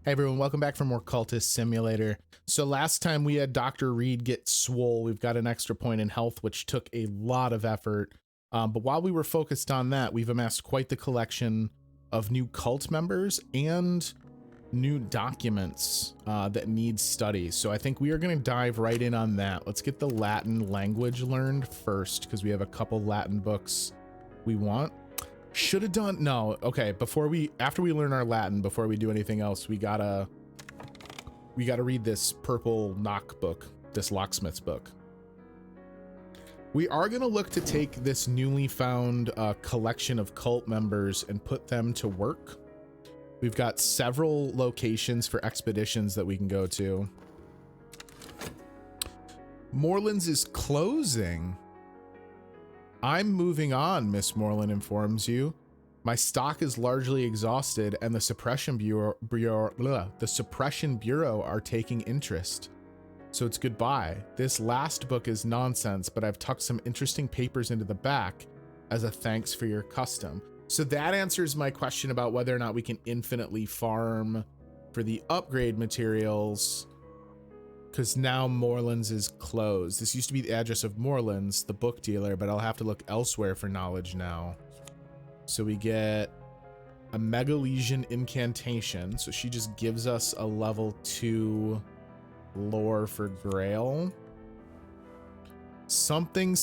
Hey everyone, welcome back for more Cultist Simulator. So last time we had Dr. Reed get swole. We've got an extra point in health, which took a lot of effort. But while we were focused on that, we've amassed quite the collection of new cult members and new documents that need study. So I think we are going to dive right in on that. Let's get the Latin language learned first, because we have a couple Latin books we want. Should have done, no, okay, after we learn our Latin, before we do anything else, we gotta read this purple knock book, this locksmith's book. We are gonna look to take this newly found collection of cult members and put them to work. We've got several locations for expeditions that we can go to. Morelands is closing. I'm moving on, Miss Moreland informs you. My stock is largely exhausted and the Suppression Bureau are taking interest. So it's goodbye. This last book is nonsense, but I've tucked some interesting papers into the back as a thanks for your custom. So that answers my question about whether or not we can infinitely farm for the upgrade materials, because now Morelands is closed. This used to be the address of Morelands, the book dealer, but I'll have to look elsewhere for knowledge now. So we get a Megalesian incantation. So she just gives us a level 2 lore for Grail. Something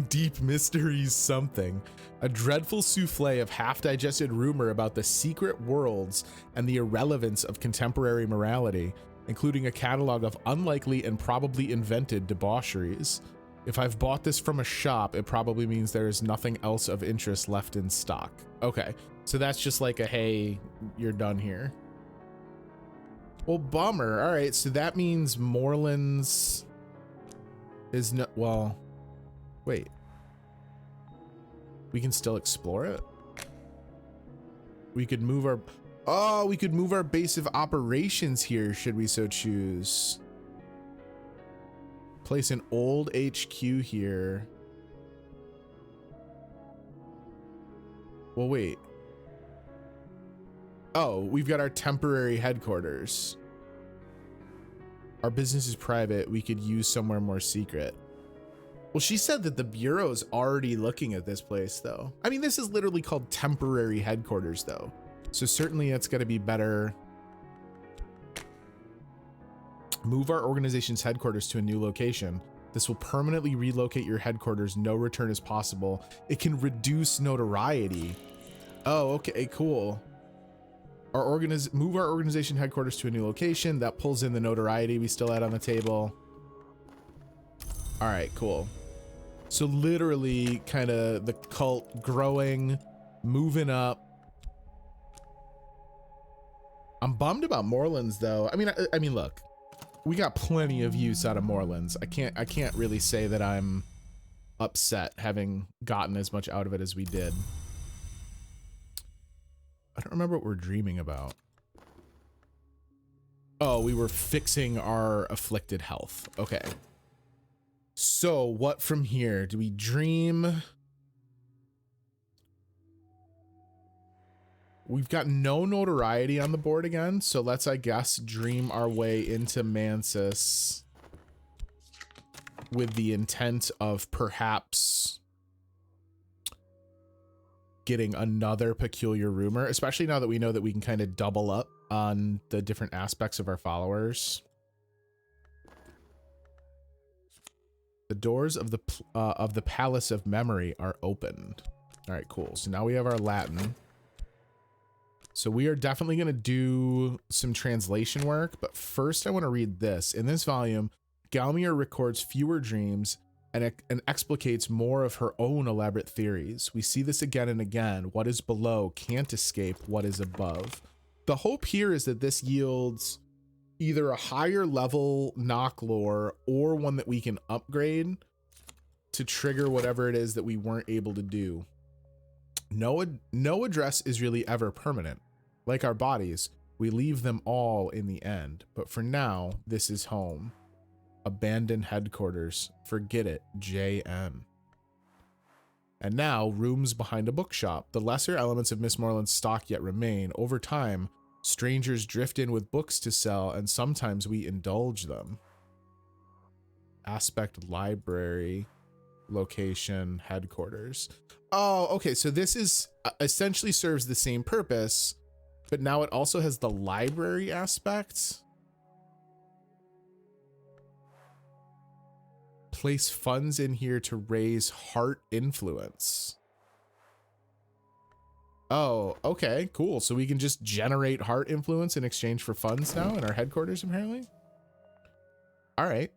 deep mysteries something. A dreadful souffle of half-digested rumor about the secret worlds and the irrelevance of contemporary morality, including a catalog of unlikely and probably invented debaucheries. If I've bought this from a shop, it probably means there is nothing else of interest left in stock. Okay, so that's just like a, hey, you're done here. Well, bummer. All right, so that means Morelands is no, well, wait. We can still explore it? We could move our, oh, we could move our base of operations here, should we so choose. Place an old HQ here. Well, wait. Oh, we've got our temporary headquarters. Our business is private. We could use somewhere more secret. Well, she said that the Bureau's already looking at this place, though. I mean, this is literally called temporary headquarters, though. So certainly it's going to be better. Move our organization's headquarters to a new location. This will permanently relocate your headquarters. No return is possible. It can reduce notoriety. Oh, okay, cool. Move our organization headquarters to a new location. That pulls in the notoriety we still had on the table. All right, cool. So literally kind of the cult growing, moving up. I'm bummed about Morelands though. I mean, look, we got plenty of use out of Morelands. I can't really say that I'm upset having gotten as much out of it as we did. I don't remember what we're dreaming about. Oh, we were fixing our afflicted health. Okay. So what from here? Do we dream? We've got no notoriety on the board again, so let's, I guess, dream our way into Mansus with the intent of perhaps getting another peculiar rumor, especially now that we know that we can kind of double up on the different aspects of our followers. The doors of the Palace of Memory are opened. All right, cool. So now we have our Latin. So we are definitely going to do some translation work, but first I want to read this. In this volume, Galmier records fewer dreams and explicates more of her own elaborate theories. We see this again and again. What is below can't escape what is above. The hope here is that this yields either a higher level knock lore or one that we can upgrade to trigger whatever it is that we weren't able to do. No address is really ever permanent. Like our bodies, we leave them all in the end. But for now, this is home. Abandoned headquarters. Forget it, JM. And now, rooms behind a bookshop. The lesser elements of Miss Moreland's stock yet remain. Over time, Strangers drift in with books to sell, and sometimes we indulge them. Aspect library, location, headquarters. Oh, okay. So this is essentially serves the same purpose, but now it also has the library aspect. Place funds in here to raise heart influence. Oh, okay, cool. So we can just generate heart influence in exchange for funds now in our headquarters, apparently. All right.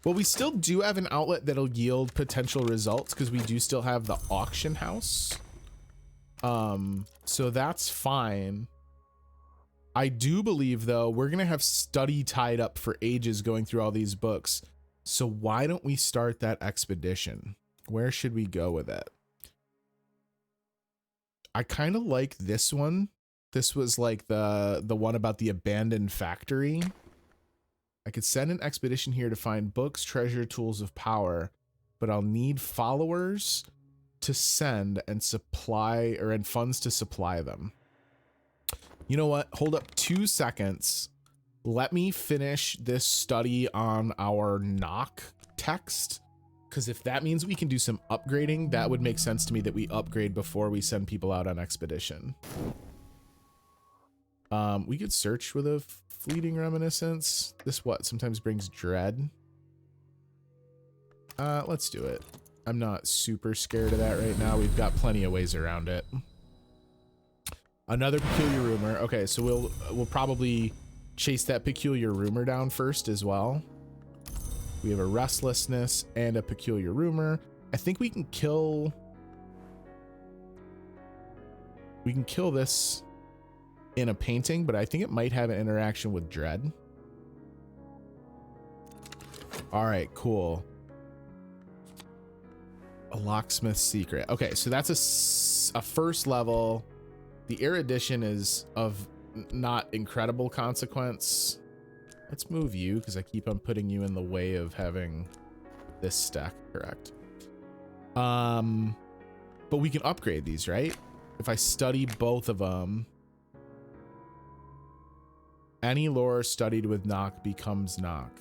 Well, we still do have an outlet that'll yield potential results because we do still have the auction house. So that's fine. I do believe, though, we're going to have study tied up for ages going through all these books. So why don't we start that expedition? Where should we go with it? I kind of like this one. This was like the one about the abandoned factory. I could send an expedition here to find books, treasure, tools of power, but I'll need followers to send and supply, or and funds to supply them. You know what? Hold up 2 seconds. Let me finish this study on our knock text. Because if that means we can do some upgrading, that would make sense to me that we upgrade before we send people out on expedition. We could search with a fleeting reminiscence. This what sometimes brings dread. Let's do it. I'm not super scared of that right now. We've got plenty of ways around it. Another peculiar rumor. Okay, so we'll probably chase that peculiar rumor down first as well. We have a restlessness and a peculiar rumor. I think we can kill this in a painting, but I think it might have an interaction with dread. All right, cool. A locksmith's secret. Okay, so that's a first level. The erudition is of not incredible consequence. Let's move you because I keep on putting you in the way of having this stack correct. But we can upgrade these, right? If I study both of them, any lore studied with knock becomes knock.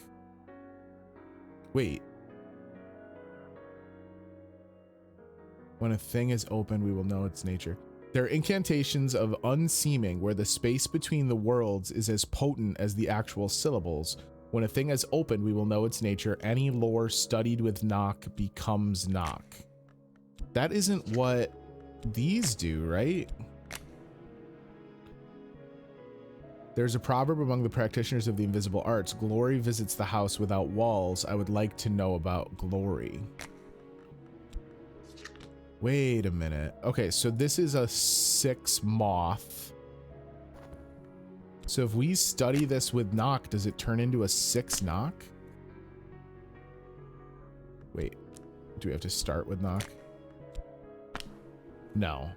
Wait. When a thing is open, we will know its nature. There are incantations of unseeming where the space between the worlds is as potent as the actual syllables. When a thing is open, we will know its nature. Any lore studied with knock becomes knock. That isn't what these do, right? There's a proverb among the practitioners of the invisible arts. Glory visits the house without walls. I would like to know about glory. Wait a minute. Okay, so this is a 6 moth. So if we study this with knock, does it turn into a 6 knock? Wait, do we have to start with knock? No.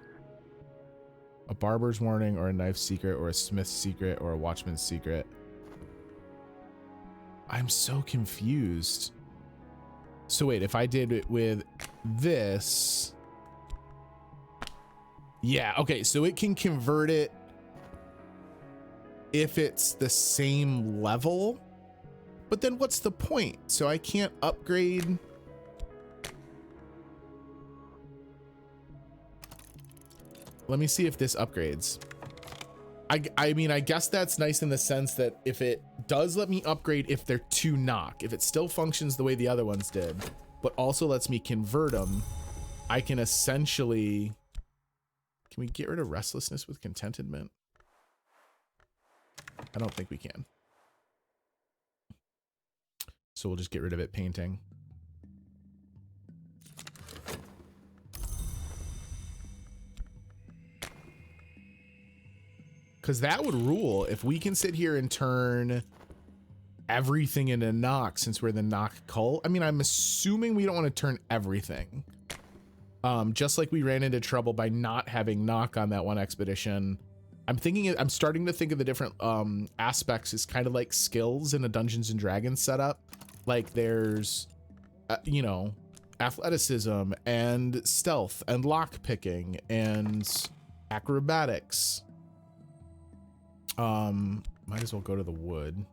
A barber's warning or a knife's secret or a smith's secret or a watchman's secret. I'm so confused. So wait, if I did it with this... Yeah, okay, so it can convert it if it's the same level, but then what's the point? So I can't upgrade. Let me see if this upgrades. I mean, I guess that's nice in the sense that if it does let me upgrade if they're 2 knock, if it still functions the way the other ones did, but also lets me convert them, I can essentially... Can we get rid of restlessness with contentment? I don't think we can. So we'll just get rid of it painting. Because that would rule if we can sit here and turn everything into knock since we're the knock cult. I mean, I'm assuming we don't want to turn everything. Just like we ran into trouble by not having knock on that one expedition. I'm starting to think of the different aspects as kind of like skills in a Dungeons and Dragons setup. Like there's, you know, athleticism and stealth and lock picking and acrobatics. Might as well go to the wood.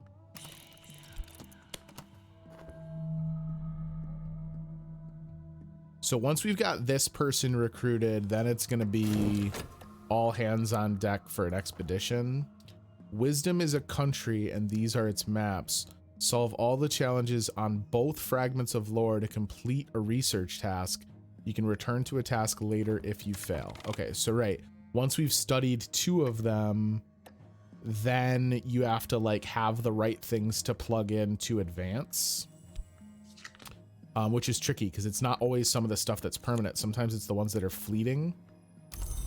So once we've got this person recruited, then it's going to be all hands on deck for an expedition. Wisdom is a country, and these are its maps. Solve all the challenges on both fragments of lore to complete a research task. You can return to a task later if you fail. Okay, so right. Once we've studied 2 of them, then you have to like have the right things to plug in to advance. Which is tricky because it's not always some of the stuff that's permanent. Sometimes it's the ones that are fleeting,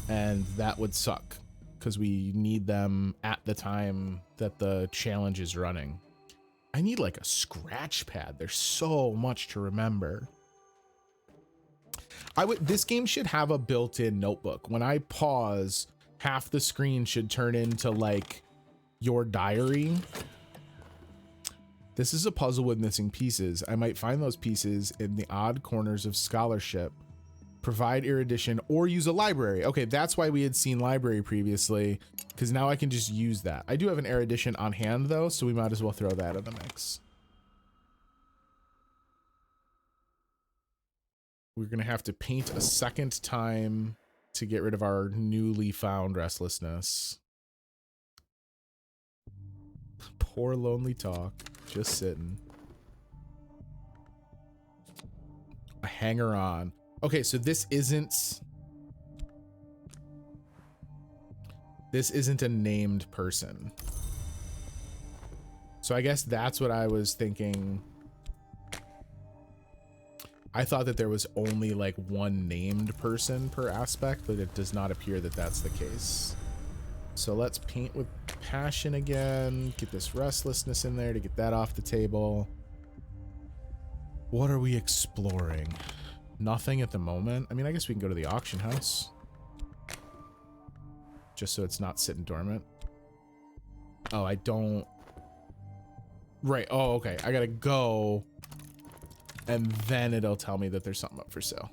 and that would suck because we need them at the time that the challenge is running. I need like a scratch pad. There's so much to remember. This game should have a built-in notebook. When I pause, half the screen should turn into like your diary. This is a puzzle with missing pieces. I might find those pieces in the odd corners of scholarship. Provide erudition or use a library. Okay, that's why we had seen library previously, because now I can just use that. I do have an erudition on hand though, so we might as well throw that in the mix. We're gonna have to paint a second time to get rid of our newly found restlessness. Poor lonely talk, just sitting. A hanger on. Okay, so this isn't a named person. So I guess that's what I was thinking. I thought that there was only like one named person per aspect, but it does not appear that that's the case. So let's paint with passion again, get this restlessness in there to get that off the table. What are we exploring? Nothing at the moment. I mean, I guess we can go to the auction house. Just so it's not sitting dormant. Oh, I don't... Right, oh, okay. I gotta go, and then it'll tell me that there's something up for sale.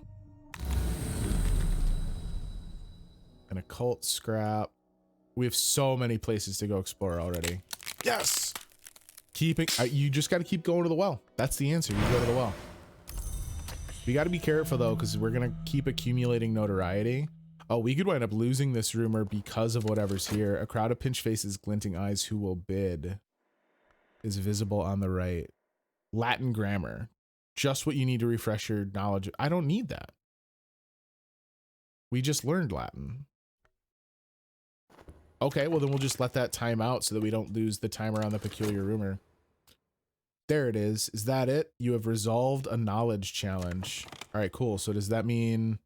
An occult scrap. We have so many places to go explore already. Yes! You just got to keep going to the well. That's the answer. You go to the well. We got to be careful though, because we're going to keep accumulating notoriety. Oh, we could wind up losing this rumor because of whatever's here. A crowd of pinch faces, glinting eyes, who will bid is visible on the right. Latin grammar. Just what you need to refresh your knowledge. I don't need that. We just learned Latin. Okay, well then we'll just let that time out so that we don't lose the timer on the peculiar rumor. There it is. Is that it? You have resolved a knowledge challenge. All right, cool. So does that mean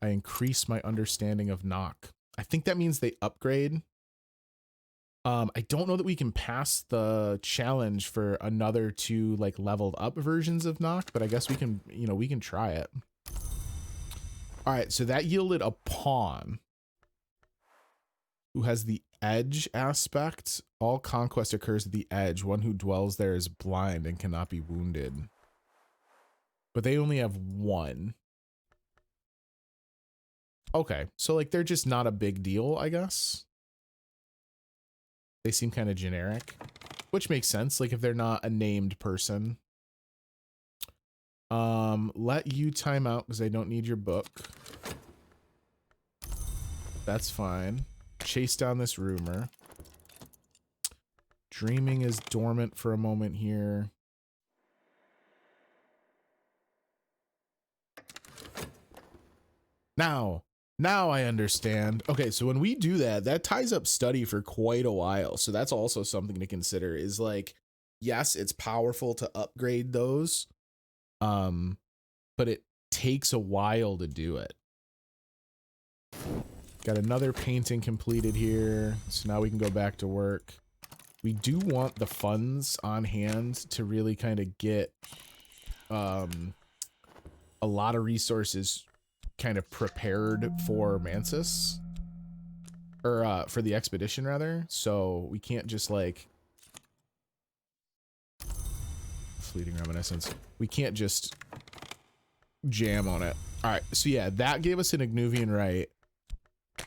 I increase my understanding of knock? I think that means they upgrade. I don't know that we can pass the challenge for another 2 like leveled up versions of knock, but I guess we can, you know, we can try it. All right, so that yielded a pawn who has the edge aspect. All conquest occurs at the edge. One who dwells there is blind and cannot be wounded. But they only have 1. Okay, so like they're just not a big deal, I guess. They seem kind of generic, which makes sense. Like if they're not a named person. Let you time out because I don't need your book. That's fine. Chase down this rumor. Dreaming is dormant for a moment here. Now I understand. Okay, so when we do that, that ties up study for quite a while. So that's also something to consider is like, yes, it's powerful to upgrade those. But it takes a while to do it. Got another painting completed here. So now we can go back to work. We do want the funds on hand to really kind of get a lot of resources kind of prepared for Mansis, or for the expedition rather. So we can't just like fleeting reminiscence. We can't just jam on it. All right, so yeah, that gave us an Ignuvian right.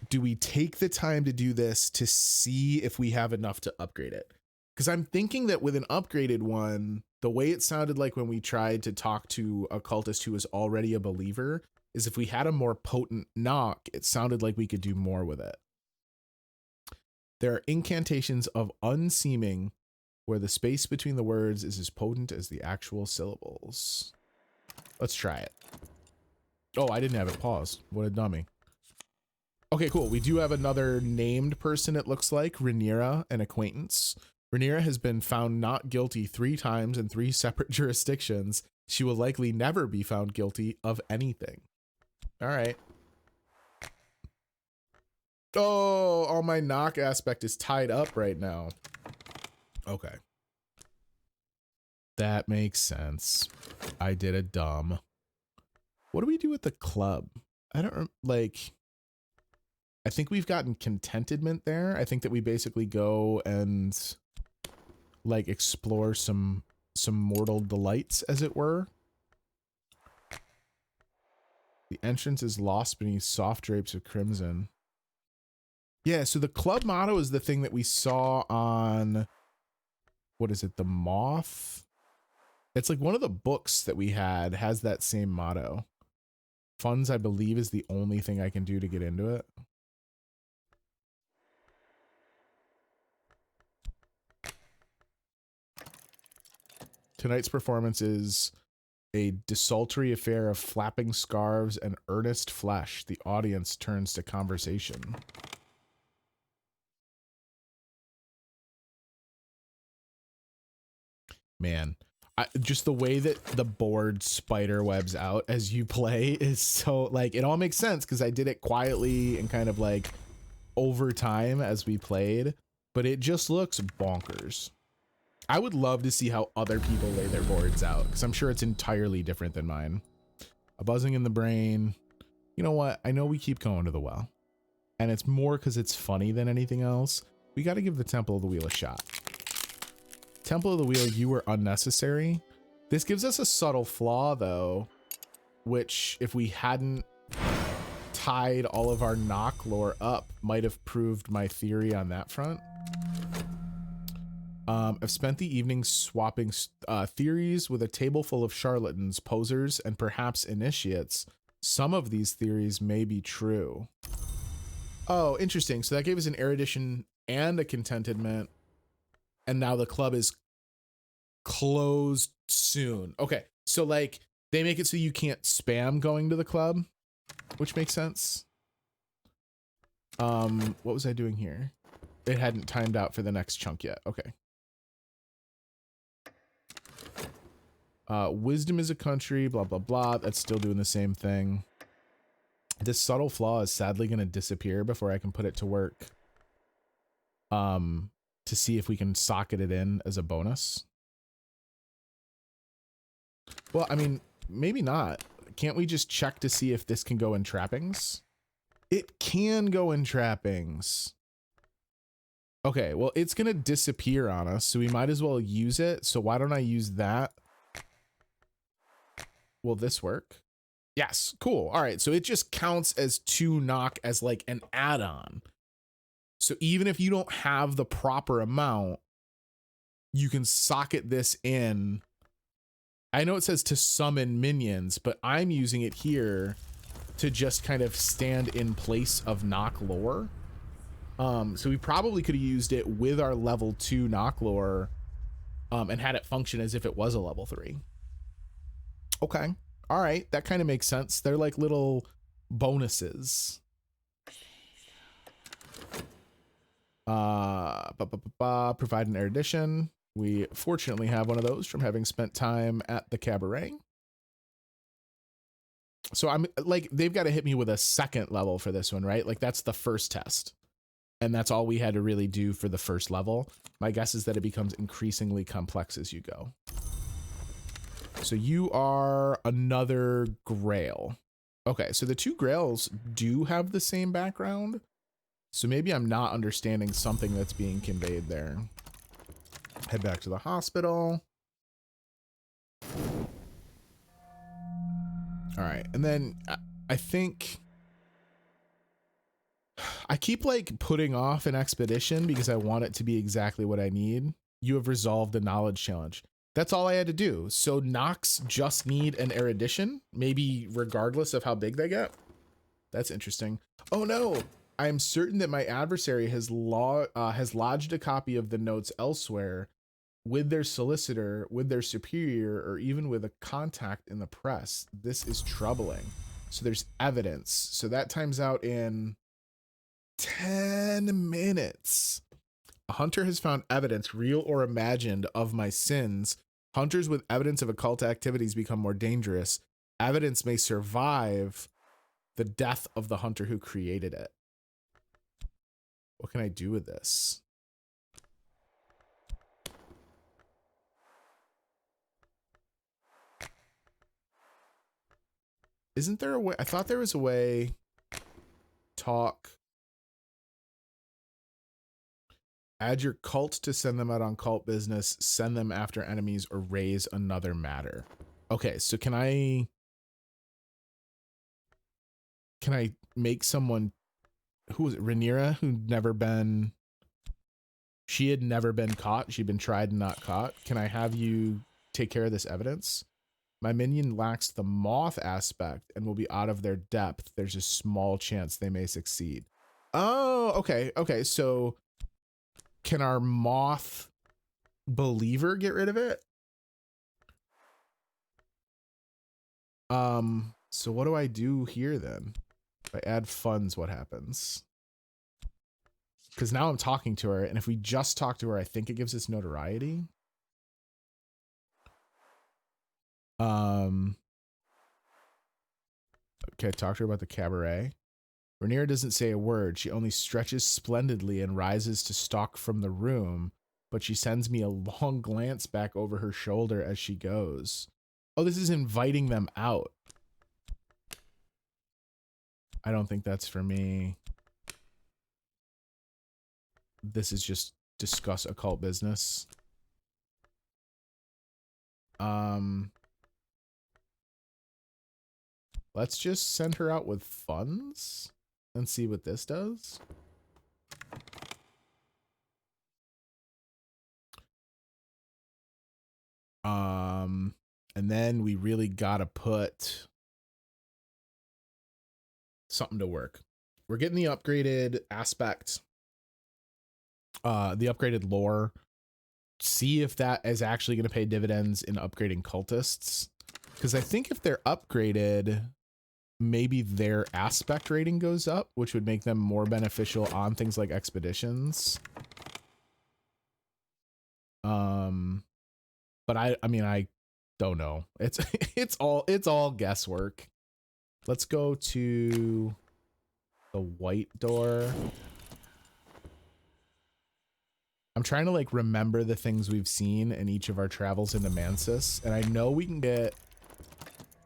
do we take the time to do this to see if we have enough to upgrade it? Because I'm thinking that with an upgraded one, the way it sounded like when we tried to talk to a cultist who was already a believer is if we had a more potent knock, it sounded like we could do more with it. There are incantations of unseeming where the space between the words is as potent as the actual syllables. Let's try it. Oh, I didn't have it paused. What a dummy. Okay, cool. We do have another named person, it looks like. Rhaenyra, an acquaintance. Rhaenyra has been found not guilty 3 times in 3 separate jurisdictions. She will likely never be found guilty of anything. All right. Oh, all my knock aspect is tied up right now. Okay. That makes sense. I did a dumb. What do we do with the club? I don't like. I think we've gotten contentment there. I think that we basically go and like explore some mortal delights, as it were. The entrance is lost beneath soft drapes of crimson. Yeah, so the club motto is the thing that we saw on, what is it, the Moth? It's like one of the books that we had has that same motto. Funds, I believe, is the only thing I can do to get into it. Tonight's performance is a desultory affair of flapping scarves and earnest flesh. The audience turns to conversation. Man, just the way that the board spider webs out as you play is so, like, it all makes sense because I did it quietly and kind of like over time as we played, but it just looks bonkers. I would love to see how other people lay their boards out because I'm sure it's entirely different than mine. A buzzing in the brain. You know what? I know we keep going to the well, and it's more because it's funny than anything else. We got to give the Temple of the Wheel a shot. Temple of the Wheel, you were unnecessary. This gives us a subtle flaw, though, which if we hadn't tied all of our knock lore up, might have proved my theory on that front. I've spent the evening swapping theories with a table full of charlatans, posers, and perhaps initiates. Some of these theories may be true. Oh, interesting. So that gave us an erudition and a contentment. And now the club is closed soon. Okay, so like they make it so you can't spam going to the club, which makes sense. What was I doing here? It hadn't timed out for the next chunk yet. Okay. Wisdom is a country, blah, blah, blah. That's still doing the same thing. This subtle flaw is sadly going to disappear before I can put it to work. To see if we can socket it in as a bonus. Well, I mean, maybe not. Can't we just check to see if this can go in trappings? It can go in trappings. Okay, well, it's going to disappear on us, so we might as well use it. So why don't I use that? Will this work? Yes, cool. All right, so it just counts as 2 knock as like an add-on. So even if you don't have the proper amount, you can socket this in. I know it says to summon minions, but I'm using it here to just kind of stand in place of knock lore. So we probably could have used it with our level 2 knock lore and had it function as if it was a level 3. Okay. All right. That kind of makes sense. They're like little bonuses. Provide an erudition. We fortunately have one of those from having spent time at the cabaret. So I'm like, they've got to hit me with a 2nd level for this one, right? Like that's the first test. And that's all we had to really do for the first level. My guess is that it becomes increasingly complex as you go. So you are another Grail. Okay, so the 2 Grails do have the same background. So maybe I'm not understanding something that's being conveyed there. Head back to the hospital. All right, and then I think I keep like putting off an expedition because I want it to be exactly what I need. You have resolved the knowledge challenge. That's all I had to do. So knocks just need an erudition, maybe regardless of how big they get. That's interesting. Oh no, I am certain that my adversary has lodged a copy of the notes elsewhere with their solicitor, with their superior, or even with a contact in the press. This is troubling. So there's evidence. So that times out in 10 minutes. A hunter has found evidence, real or imagined, of my sins. Hunters with evidence of occult activities become more dangerous. Evidence may survive the death of the hunter who created it. What can I do with this? Isn't there a way? I thought there was a way. Talk. Add your cult to send them out on cult business, send them after enemies, or raise another matter. Okay, so can I make someone, who was it, Rhaenyra, she had never been caught. She'd been tried and not caught. Can I have you take care of this evidence? My minion lacks the moth aspect and will be out of their depth. There's a small chance they may succeed. Oh, okay. Okay, so can our moth believer get rid of it? So what do I do here then? If I add funds, what happens? Because now I'm talking to her, and if we just talk to her, I think it gives us notoriety. Okay, talk to her about the cabaret. Rhaenyra doesn't say a word. She only stretches splendidly and rises to stalk from the room, but she sends me a long glance back over her shoulder as she goes. Oh, this is inviting them out. I don't think that's for me. This is just discuss occult business. Let's just send her out with funds and see what this does. And then we really gotta put something to work. We're getting the upgraded aspect, the upgraded lore. See if that is actually going to pay dividends in upgrading cultists. Because I think if they're upgraded, maybe their aspect rating goes up, which would make them more beneficial on things like expeditions. But I mean, I don't know. It's all guesswork. Let's go to the white door. I'm trying to like remember the things we've seen in each of our travels into Mansus, and I know we can get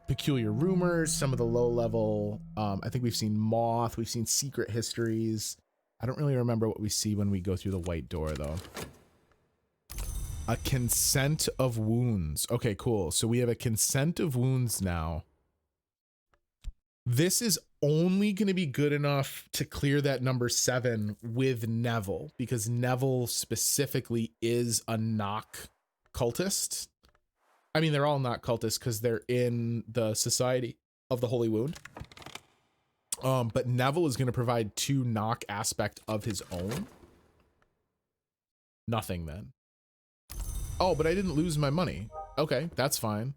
peculiar rumors, some of the low level. I think we've seen moth, we've seen secret histories. I don't really remember what we see when we go through the white door though. A consent of wounds. Okay, cool. So we have a consent of wounds now. This is only going to be good enough to clear that number 7 with Neville, because Neville specifically is a knock cultist. I mean, they're all not cultists because they're in the Society of the Holy Wound. But Neville is going to provide 2 knock aspect of his own. Nothing then. Oh, but I didn't lose my money. Okay, that's fine.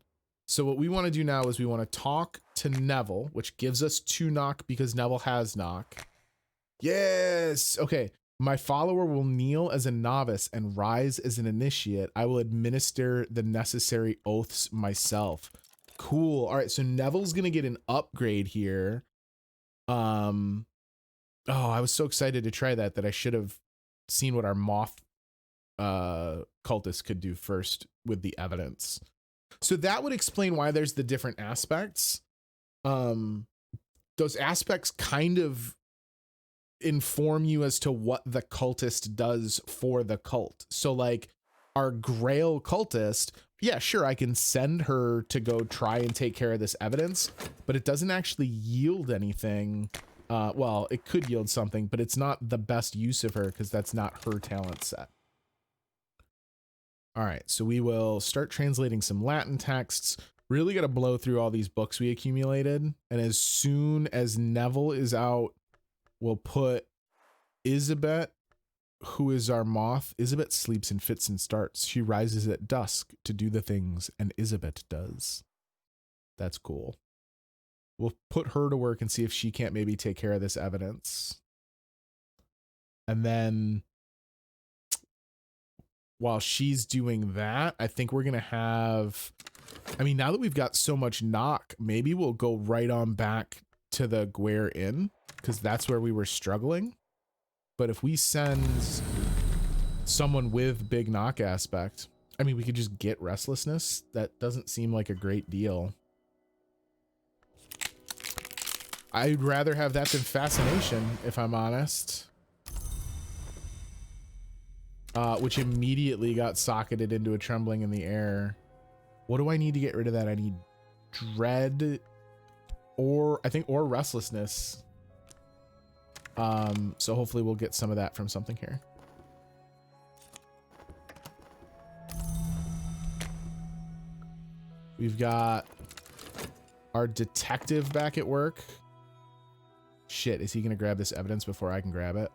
So what we want to do now is we want to talk to Neville, which gives us 2 knock because Neville has knock. Yes. Okay. My follower will kneel as a novice and rise as an initiate. I will administer the necessary oaths myself. Cool. All right. So Neville's going to get an upgrade here. Oh, I was so excited to try that I should have seen what our moth cultist could do first with the evidence. So that would explain why there's the different aspects. Those aspects kind of inform you as to what the cultist does for the cult. So like our Grail cultist, yeah, sure, I can send her to go try and take care of this evidence, but it doesn't actually yield anything Well, it could yield something, but it's not the best use of her because that's not her talent set. All right, so we will start translating some Latin texts. Really got to blow through all these books we accumulated. And as soon as Neville is out, we'll put Isabet, who is our moth. Isabet sleeps in fits and starts. She rises at dusk to do the things, and Isabet does. That's cool. We'll put her to work and see if she can't maybe take care of this evidence. And then while she's doing that, I think we're going to have... I mean, now that we've got so much knock, maybe we'll go right on back to the Guare Inn, because that's where we were struggling. But if we send someone with big knock aspect, I mean, we could just get restlessness. That doesn't seem like a great deal. I'd rather have that than fascination, if I'm honest. Which immediately got socketed into a trembling in the air. What do I need to get rid of that? I need dread or restlessness. So hopefully we'll get some of that from something here. We've got our detective back at work. Shit, is he gonna grab this evidence before I can grab it?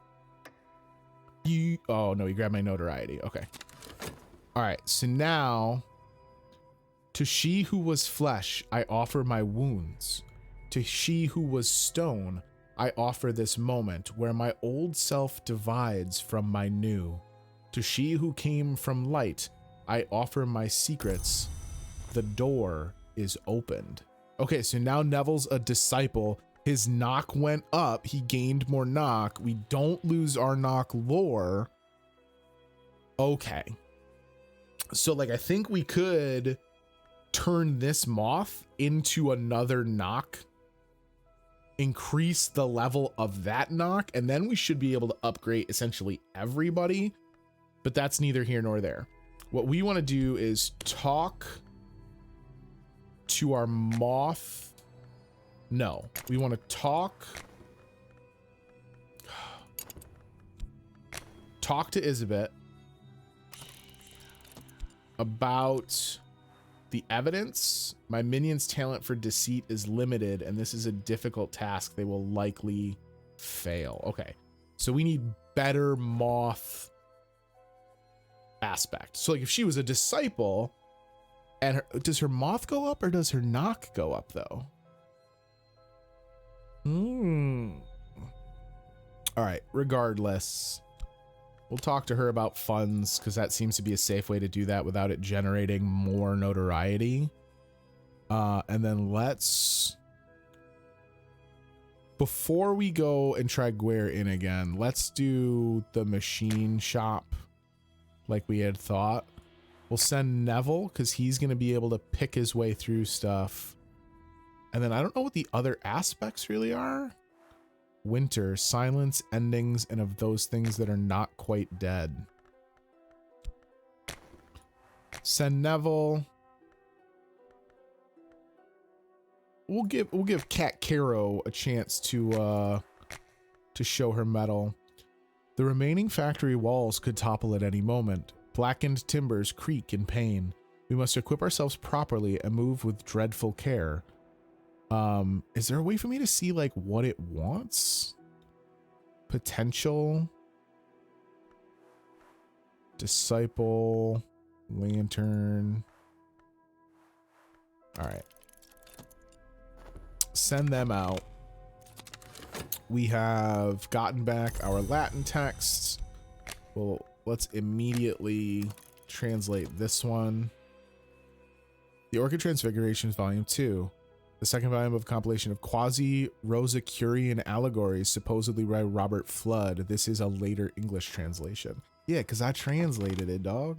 Oh no, he grabbed my notoriety. Okay. All right, so now, to she who was flesh, I offer my wounds. To she who was stone, I offer this moment where my old self divides from my new. To she who came from light, I offer my secrets. The door is opened. Okay, so now Neville's a disciple. His knock went up. He gained more knock. We don't lose our knock lore. Okay. So, like, I think we could turn this moth into another knock, increase the level of that knock, and then we should be able to upgrade essentially everybody. But that's neither here nor there. What we want to do is talk to our moth. No, we want to talk to Isabet about the evidence. My minion's talent for deceit is limited, and this is a difficult task. They will likely fail. Okay, so we need better moth aspect. So like if she was a disciple, and does her moth go up or does her knock go up though? All right, regardless, we'll talk to her about funds because that seems to be a safe way to do that without it generating more notoriety. And then before we go and try Guare Inn again, let's do the machine shop like we had thought. We'll send Neville because he's going to be able to pick his way through stuff. And then I don't know what the other aspects really are. Winter, silence, endings, and of those things that are not quite dead. Send Neville. We'll give Cat Caro a chance to show her mettle. The remaining factory walls could topple at any moment. Blackened timbers creak in pain. We must equip ourselves properly and move with dreadful care. Is there a way for me to see like what it wants? Potential. Disciple. Lantern. All right. Send them out. We have gotten back our Latin texts. Well, let's immediately translate this one. The Orchid Transfigurations, Volume 2. The second volume of a compilation of quasi-Rosicrucian allegories, supposedly by Robert Flood. This is a later English translation. Yeah, because I translated it, dog.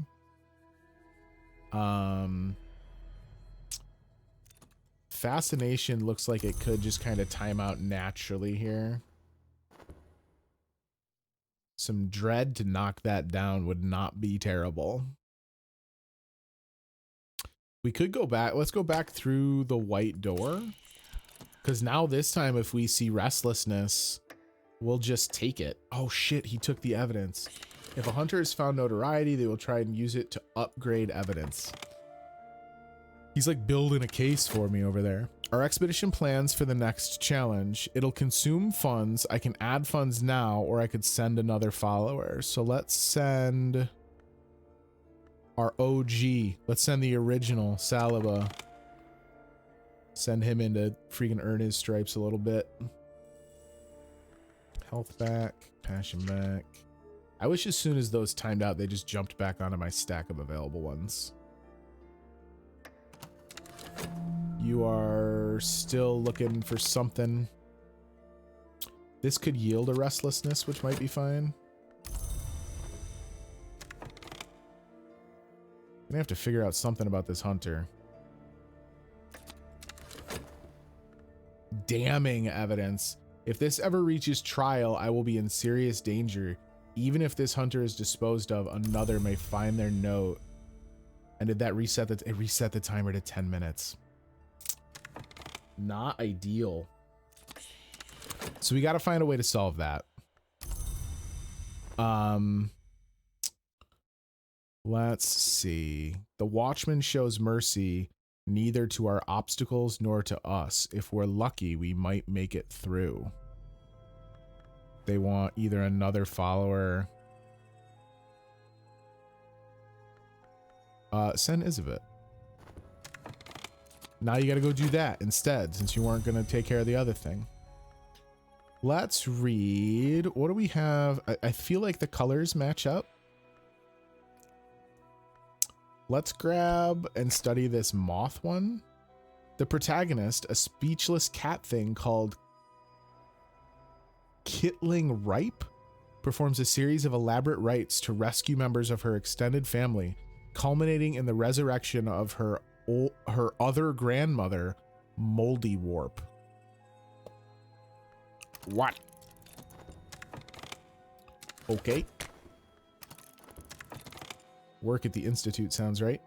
Fascination looks like it could just kind of time out naturally here. Some dread to knock that down would not be terrible. We could go back. Let's go back through the white door. Because now this time, if we see restlessness, we'll just take it. Oh shit, he took the evidence. If a hunter has found notoriety, they will try and use it to upgrade evidence. He's like building a case for me over there. Our expedition plans for the next challenge. It'll consume funds. I can add funds now, or I could send another follower. So let's send our OG. Let's send the original Saliba. Send him in to freaking earn his stripes a little bit. Health back, passion back. I wish as soon as those timed out, they just jumped back onto my stack of available ones. You are still looking for something. This could yield a restlessness, which might be fine. I'm gonna have to figure out something about this hunter. Damning evidence. If this ever reaches trial, I will be in serious danger. Even if this hunter is disposed of, another may find their note. And did that reset the... It reset the timer to 10 minutes. Not ideal. So we got to find a way to solve that. Let's see. The watchman shows mercy neither to our obstacles nor to us. If we're lucky, we might make it through. They want either another follower. Send Isabet. Now you got to go do that instead, since you weren't going to take care of the other thing. Let's read. What do we have? I feel like the colors match up. Let's grab and study this moth one. The protagonist, a speechless cat thing called Kitling Ripe, performs a series of elaborate rites to rescue members of her extended family, culminating in the resurrection of her other grandmother, Moldy Warp. What? Okay. Work at the Institute sounds right.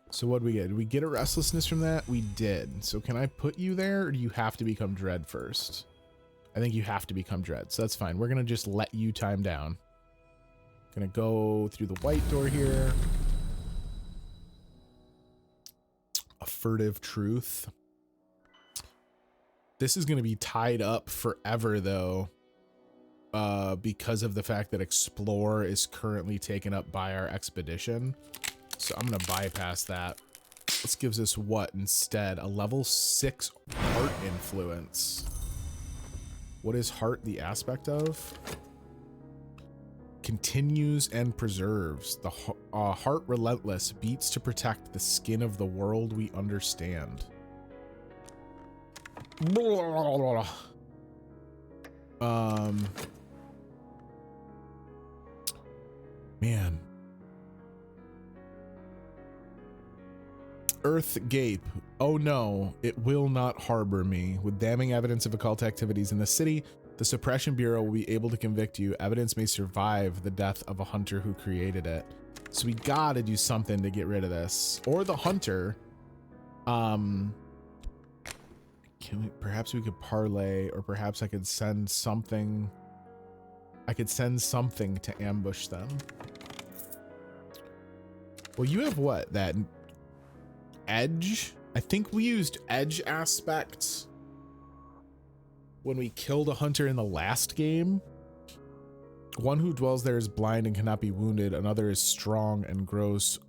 So what did we get? Did we get a restlessness from that? We did. So can I put you there, or do you have to become Dread first? I think you have to become Dread, so that's fine. We're gonna just let you time down. Gonna go through the white door here. A furtive truth. This is gonna be tied up forever though. Because of the fact that Explore is currently taken up by our expedition. So I'm gonna bypass that. This gives us what instead? A level 6 heart influence. What is heart the aspect of? Continues and preserves. The heart relentless beats to protect the skin of the world we understand. Man. Earth Gape. Oh no, it will not harbor me. With damning evidence of occult activities in the city, the Suppression Bureau will be able to convict you. Evidence may survive the death of a hunter who created it. So we gotta do something to get rid of this. Or the hunter. Perhaps we could parlay, or perhaps I could send something. I could send something to ambush them. Well, you have what? That edge? I think we used edge aspects when we killed a hunter in the last game. One who dwells there is blind and cannot be wounded. Another is strong and grows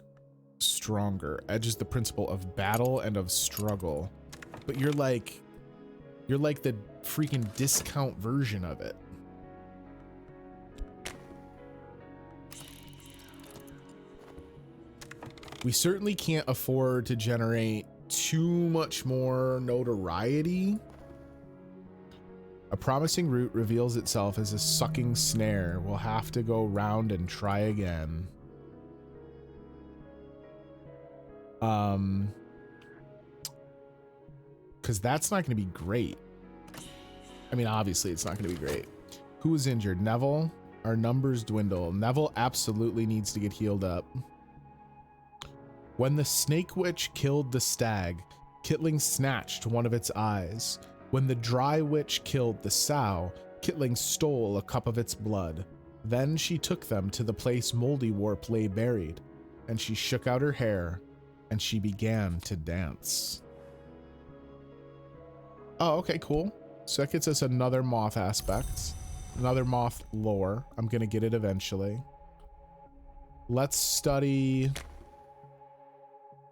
stronger. Edge is the principle of battle and of struggle. But you're like the freaking discount version of it. We certainly can't afford to generate too much more notoriety. A promising route reveals itself as a sucking snare. We'll have to go round and try again. Because that's not going to be great. I mean, obviously it's not going to be great. Who is injured? Neville? Our numbers dwindle. Neville absolutely needs to get healed up. When the snake witch killed the stag, Kitling snatched one of its eyes. When the dry witch killed the sow, Kitling stole a cup of its blood. Then she took them to the place Moldywarp lay buried, and she shook out her hair, and she began to dance. Oh, okay, cool. So that gets us another moth aspect, another moth lore. I'm gonna get it eventually. Let's study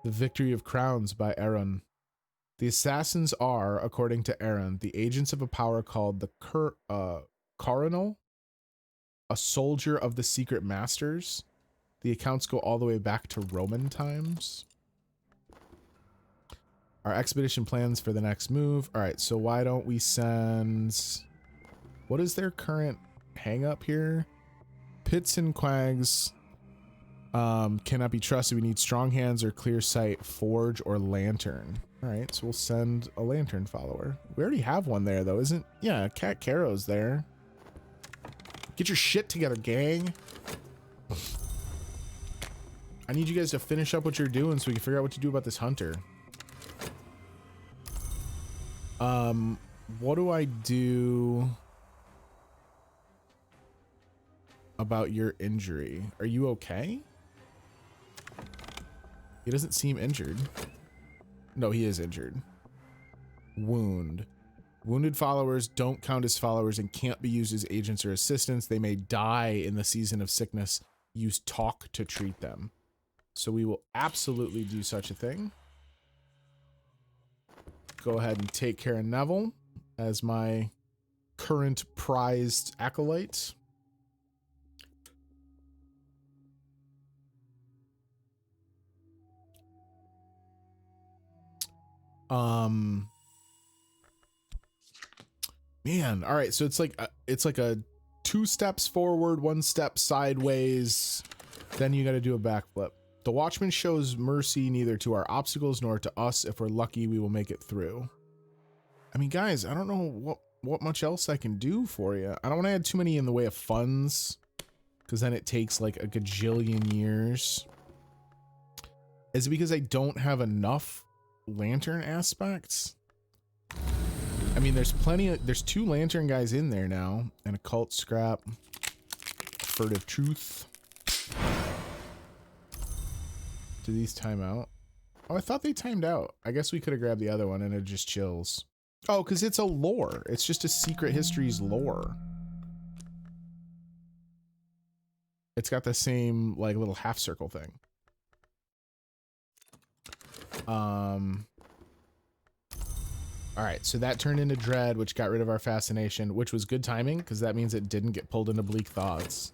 The Victory of Crowns by Aaron. The assassins are, according to Aaron, the agents of a power called the Coronal, a soldier of the secret masters. The accounts go all the way back to Roman times. Our expedition plans for the next move. All right, so why don't we send... What is their current hang up here? Pits and quags cannot be trusted. We need strong hands or clear sight, forge or lantern. All right, so we'll send a lantern follower. We already have one there though, isn't? Yeah, Cat Caro's there. Get your shit together, gang. I need you guys to finish up what you're doing so we can figure out what to do about this hunter. What do I do about your injury? Are you okay? He doesn't seem injured. No, he is injured. Wound. Wounded followers don't count as followers and can't be used as agents or assistants. They may die in the season of sickness. Use talk to treat them. So we will absolutely do such a thing. Go ahead and take care of Neville as my current prized acolyte. Man, all right, so it's like a 2 steps forward, 1 step sideways, then you got to do a backflip. The Watchman shows mercy neither to our obstacles nor to us. If we're lucky, we will make it through. I mean, guys, I don't know what much else I can do for you. I don't want to add too many in the way of funds, because then it takes like a gajillion years. Is it because I don't have enough lantern aspects? I mean, there's 2 lantern guys in there now, and a cult scrap, furtive truth. Do these time out? Oh, I thought they timed out. I guess we could have grabbed the other one and it just chills. Oh, because it's a lore. It's just a Secret Histories lore. It's got the same like little half circle thing. All right, so that turned into Dread, which got rid of our fascination, which was good timing because that means it didn't get pulled into Bleak Thoughts.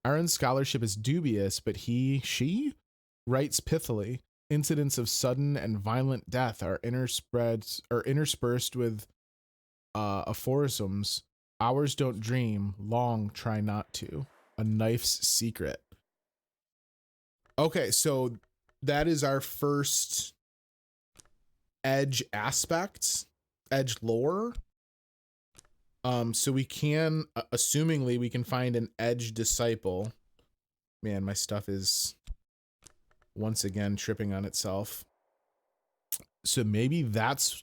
Aaron's scholarship is dubious, but she writes pithily. Incidents of sudden and violent death are interspersed with aphorisms. Hours don't dream, long try not to. A knife's secret. Okay, so that is our first edge aspect, edge lore. So we can, assumingly, we can find an edge disciple. Man, my stuff is once again tripping on itself. So maybe that's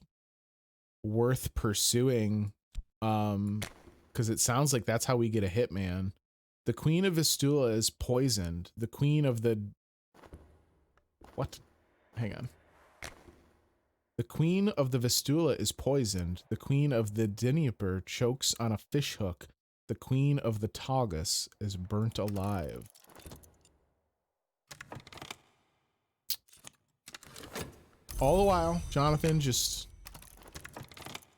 worth pursuing, because it sounds like that's how we get a hitman. The Queen of Vistula is poisoned. The Queen of the... What? Hang on. The Queen of the Vistula is poisoned. The Queen of the Dnieper chokes on a fishhook. The Queen of the Tagus is burnt alive. All the while, Jonathan just...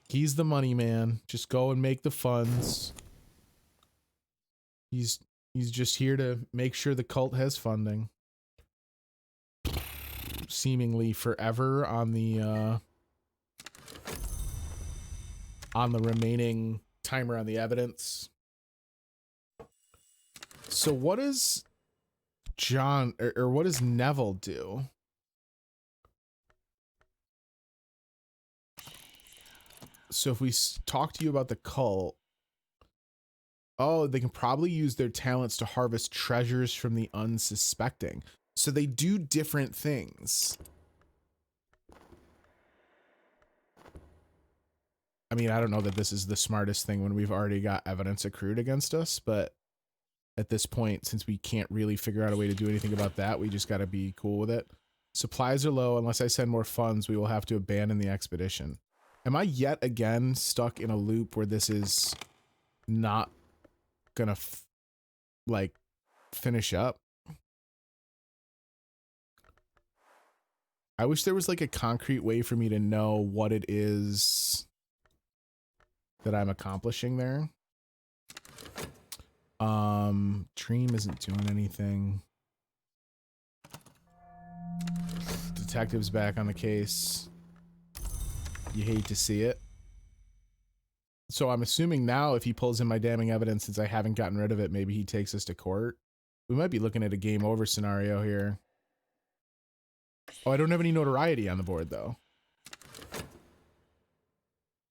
He's the money man. Just go and make the funds. He's just here to make sure the cult has funding. Seemingly forever on the remaining timer on the evidence. So what does John or what does Neville do? So if we talk to you about the cult, oh, they can probably use their talents to harvest treasures from the unsuspecting. So they do different things. I mean, I don't know that this is the smartest thing when we've already got evidence accrued against us, but at this point, since we can't really figure out a way to do anything about that, we just got to be cool with it. Supplies are low. Unless I send more funds, we will have to abandon the expedition. Am I yet again stuck in a loop where this is not gonna like finish up? I wish there was like a concrete way for me to know what it is that I'm accomplishing there. Dream isn't doing anything. Detective's back on the case. You hate to see it. So I'm assuming now if he pulls in my damning evidence, since I haven't gotten rid of it, maybe he takes us to court. We might be looking at a game over scenario here. Oh, I don't have any notoriety on the board though.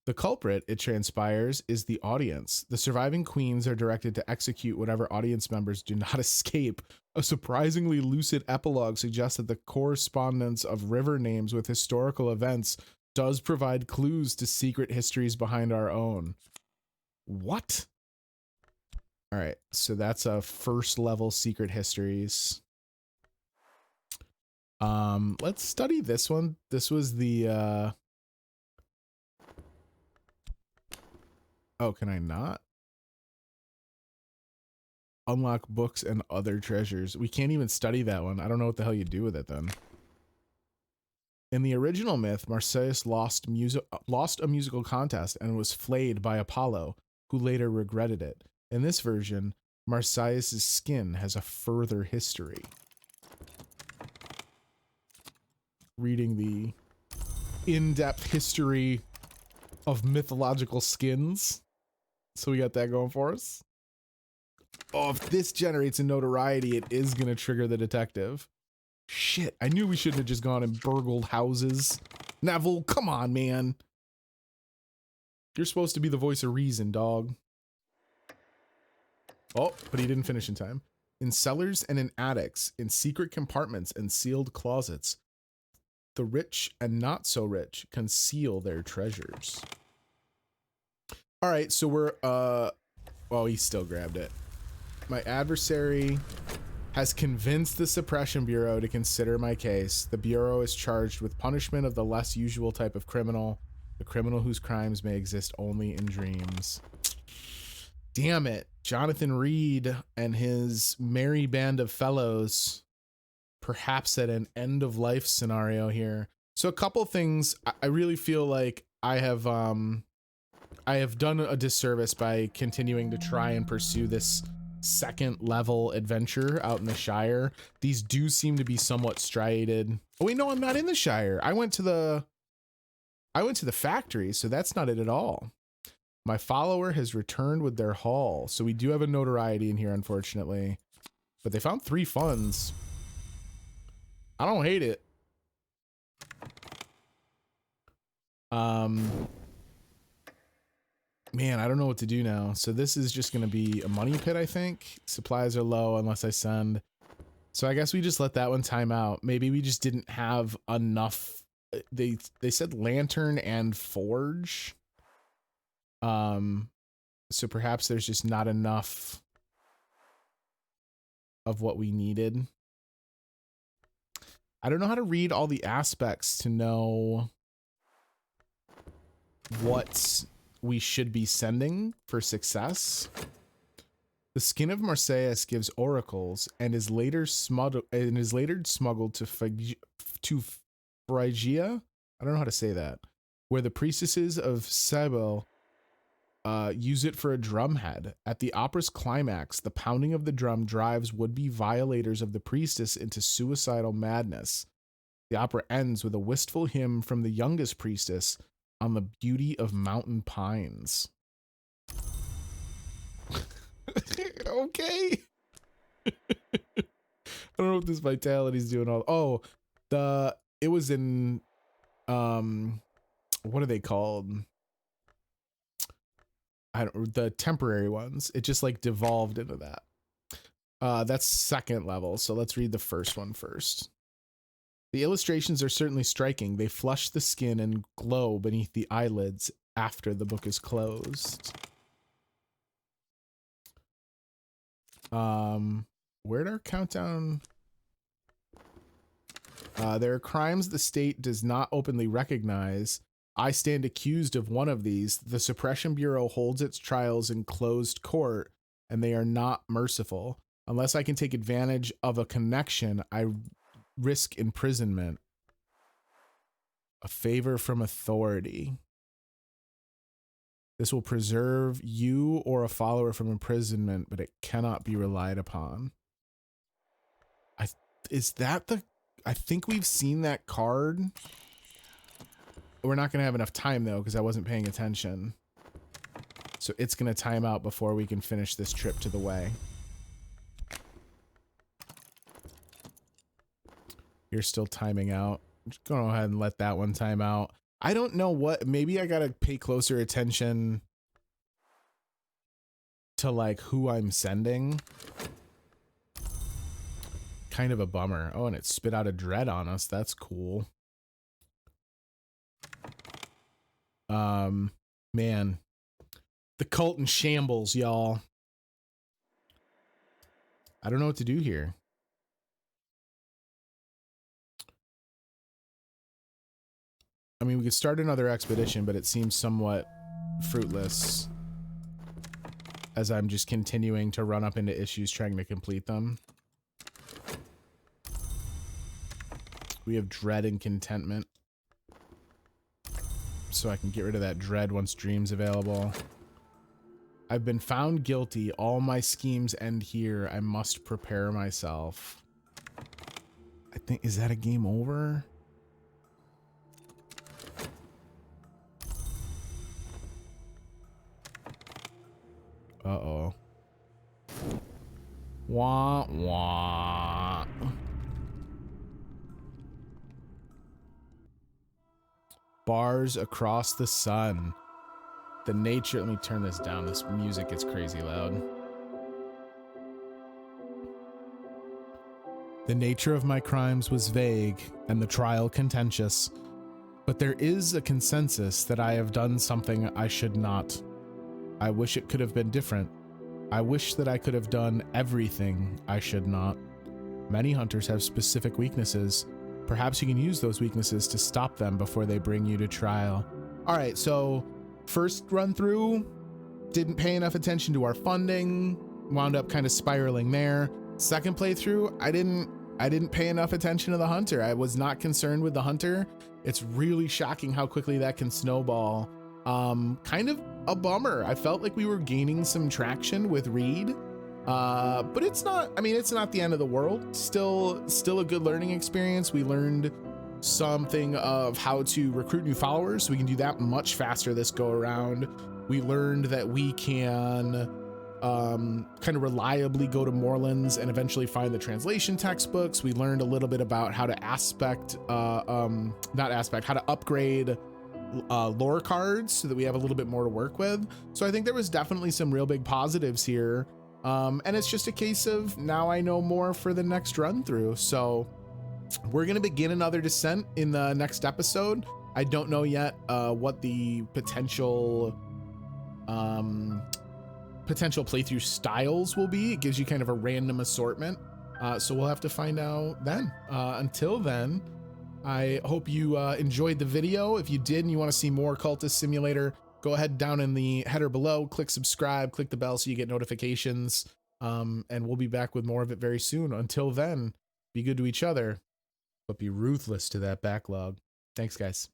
The culprit, it transpires, is the audience. The surviving queens are directed to execute whatever audience members do not escape. A surprisingly lucid epilogue suggests that the correspondence of river names with historical events does provide clues to secret histories behind our own. What? All right, so that's a first level secret histories. Let's study this one. This was the oh, can I not? Unlock books and other treasures. We can't even study that one. I don't know what the hell you do with it then. In the original myth, Marsyas lost a musical contest and was flayed by Apollo, who later regretted it. In this version, Marsyas' skin has a further history. Reading the in-depth history of mythological skins. So we got that going for us. Oh, if this generates a notoriety, it is going to trigger the detective. Shit, I knew we shouldn't have just gone and burgled houses. Neville, come on, man. You're supposed to be the voice of reason, dog. Oh, but he didn't finish in time. In cellars and in attics, in secret compartments and sealed closets, the rich and not so rich conceal their treasures. All right, so we're, well, he still grabbed it. My adversary has convinced the Suppression Bureau to consider my case. The Bureau is charged with punishment of the less usual type of criminal, the criminal whose crimes may exist only in dreams. Damn it. Jonathan Reed and his merry band of fellows, perhaps at an end of life scenario here. So a couple things. I really feel like I have done a disservice by continuing to try and pursue this second level adventure out in the Shire. These do seem to be somewhat striated. Oh wait, no, I'm not in the Shire. I went to the factory, so that's not it at all. My follower has returned with their haul. So we do have a notoriety in here, unfortunately. But they found 3 funds. I don't hate it. Man, I don't know what to do now. So this is just going to be a money pit, I think. Supplies are low unless I send. So I guess we just let that one time out. Maybe we just didn't have enough. They said lantern and forge. So perhaps there's just not enough of what we needed. I don't know how to read all the aspects to know what we should be sending for success. The skin of Marsyas gives oracles and is later smuggled to Phrygia. I don't know how to say that. Where the priestesses of Cybele use it for a drumhead. At the opera's climax, the pounding of the drum drives would-be violators of the priestess into suicidal madness. The opera ends with a wistful hymn from the youngest priestess on the beauty of mountain pines. Okay. I don't know what this vitality's doing. It was in, what are they called? The temporary ones. It just like devolved into that. That's second level, so let's read the first one first. The illustrations are certainly striking. They flush the skin and glow beneath the eyelids after the book is closed. Where'd our countdown? There are crimes the state does not openly recognize. I stand accused of one of these. The Suppression Bureau holds its trials in closed court, and they are not merciful. Unless I can take advantage of a connection, I risk imprisonment. A favor from authority. This will preserve you or a follower from imprisonment, but it cannot be relied upon. Is that the... I think we've seen that card. We're not going to have enough time, though, because I wasn't paying attention. So it's going to time out before we can finish this trip to the way. You're still timing out. Just go ahead and let that one time out. I don't know what... Maybe I got to pay closer attention to, like, who I'm sending. Kind of a bummer. Oh, and it spit out a dread on us. That's cool. Man. The cult in shambles, y'all. I don't know what to do here. I mean, we could start another expedition, but it seems somewhat fruitless as I'm just continuing to run up into issues trying to complete them. We have dread and contentment. So I can get rid of that dread once dream's available. I've been found guilty. All my schemes end here. I must prepare myself. I think, is that a game over? Uh-oh. Wah, wah. Bars across the sun. The nature... Let me turn this down. This music gets crazy loud. The nature of my crimes was vague, and the trial contentious. But there is a consensus that I have done something I should not. I wish it could have been different. I wish that I could have done everything I should not. Many hunters have specific weaknesses. Perhaps you can use those weaknesses to stop them before they bring you to trial. All right, so first run through, didn't pay enough attention to our funding, wound up kind of spiraling there. Second playthrough, I didn't pay enough attention to the hunter. I was not concerned with the hunter. It's really shocking how quickly that can snowball. Kind of a bummer. I felt like we were gaining some traction with Reed. But it's not, I mean, it's not the end of the world. Still a good learning experience. We learned something of how to recruit new followers, so we can do that much faster this go around. We learned that we can kind of reliably go to Morelands and eventually find the translation textbooks. We learned a little bit about how to how to upgrade lore cards so that we have a little bit more to work with. So I think there was definitely some real big positives here. And it's just a case of now I know more for the next run through. So we're going to begin another descent in the next episode. I don't know yet what the potential playthrough styles will be. It gives you kind of a random assortment. So we'll have to find out then. Until then, I hope you enjoyed the video. If you did and you want to see more Cultist Simulator, go ahead down in the header below, click subscribe, click the bell so you get notifications, and we'll be back with more of it very soon. Until then, be good to each other, but be ruthless to that backlog. Thanks, guys.